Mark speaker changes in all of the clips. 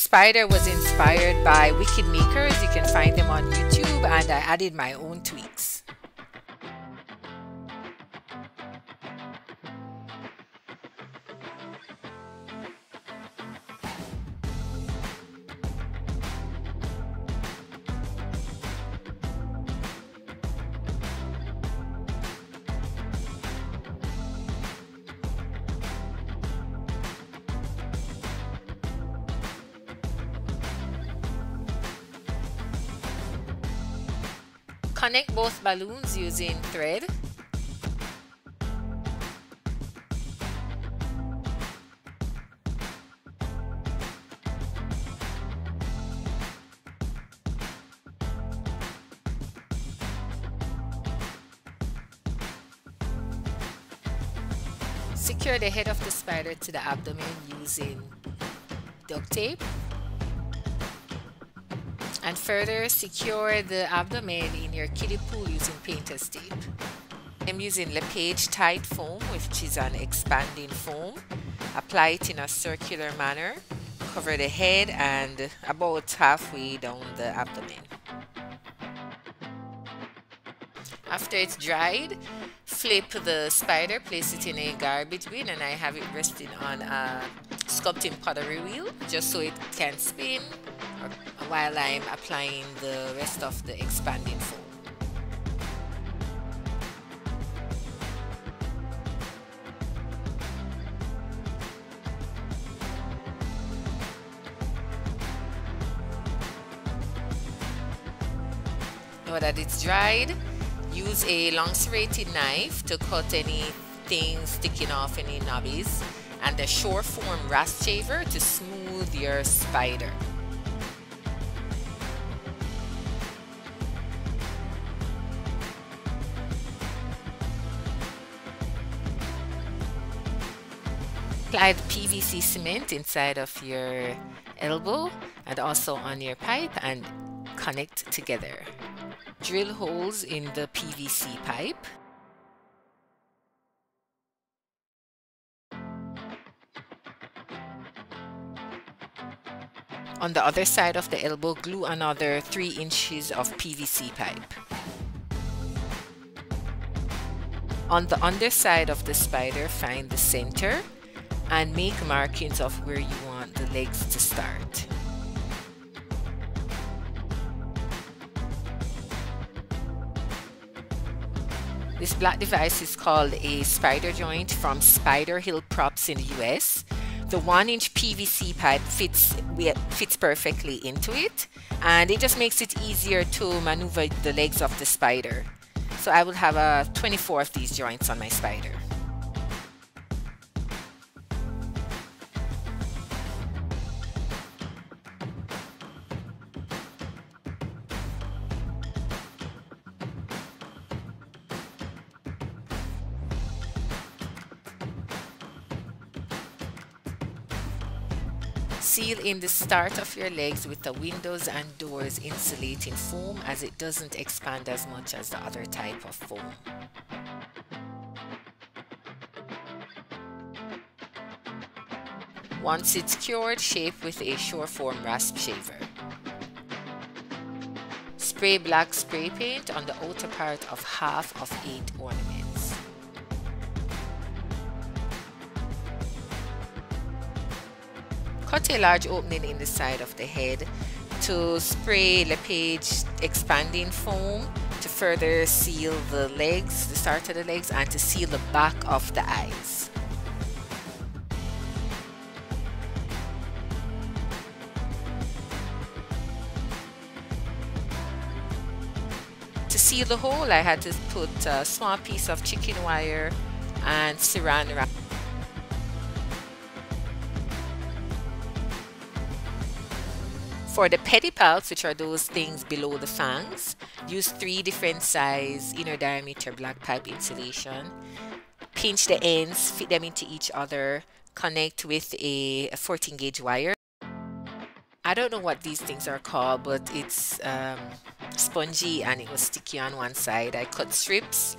Speaker 1: spider was inspired by Wicked Makers. You can find them on YouTube, and I added my own tweaks. Connect both balloons using thread. Secure the head of the spider to the abdomen using duct tape. And further secure the abdomen in your kiddie pool using painter's tape. I'm using LePage Tight Foam, which is an expanding foam. Apply it in a circular manner. Cover the head and about halfway down the abdomen. After it's dried, flip the spider, place it in a garbage bin, and I have it resting on a sculpting pottery wheel just so it can spin while I'm applying the rest of the expanding foam. Now that it's dried, use a long serrated knife to cut anything sticking off, any knobbies, and a short form rasp shaver to smooth your spider. Apply the PVC cement inside of your elbow and also on your pipe and connect together. Drill holes in the PVC pipe. On the other side of the elbow, glue another 3 inches of PVC pipe. On the underside of the spider, find the center and make markings of where you want the legs to start. This black device is called a spider joint from Spider Hill Props in the US. The 1-inch PVC pipe fits perfectly into it, and it just makes it easier to maneuver the legs of the spider. So I will have 24 of these joints on my spider. Seal in the start of your legs with the windows and doors insulating foam, as it doesn't expand as much as the other type of foam. Once it's cured, shape with a short form rasp shaver. Spray black spray paint on the outer part of half of 8 ornaments. Cut a large opening in the side of the head to spray LePage expanding foam to further seal the legs, the start of the legs, and to seal the back of the eyes. To seal the hole, I had to put a small piece of chicken wire and saran wrap. For the pedipalps, which are those things below the fangs, use 3 different size inner diameter black pipe insulation. Pinch the ends, fit them into each other, connect with a 14 gauge wire. I don't know what these things are called, but it's spongy and it was sticky on one side. I cut strips,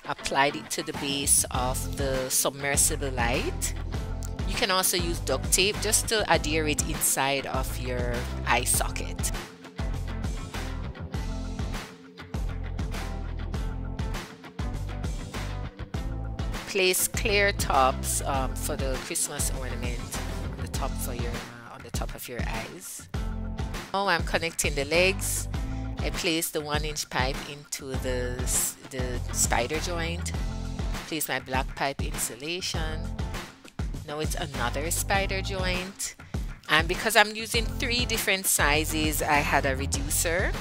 Speaker 1: applied it to the base of the submersible light. You can also use duct tape just to adhere it inside of your eye socket. Place clear tops for the Christmas ornament on the top on the top of your eyes. Now I'm connecting the legs. I place the 1-inch pipe into the spider joint. Place my black pipe insulation. Now it's another spider joint. And because I'm using 3 different sizes, I had a reducer.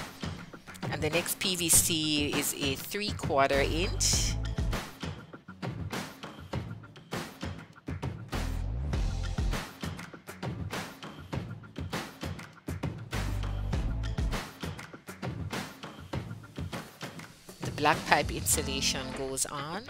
Speaker 1: And the next PVC is a 3/4 inch. The black pipe insulation goes on.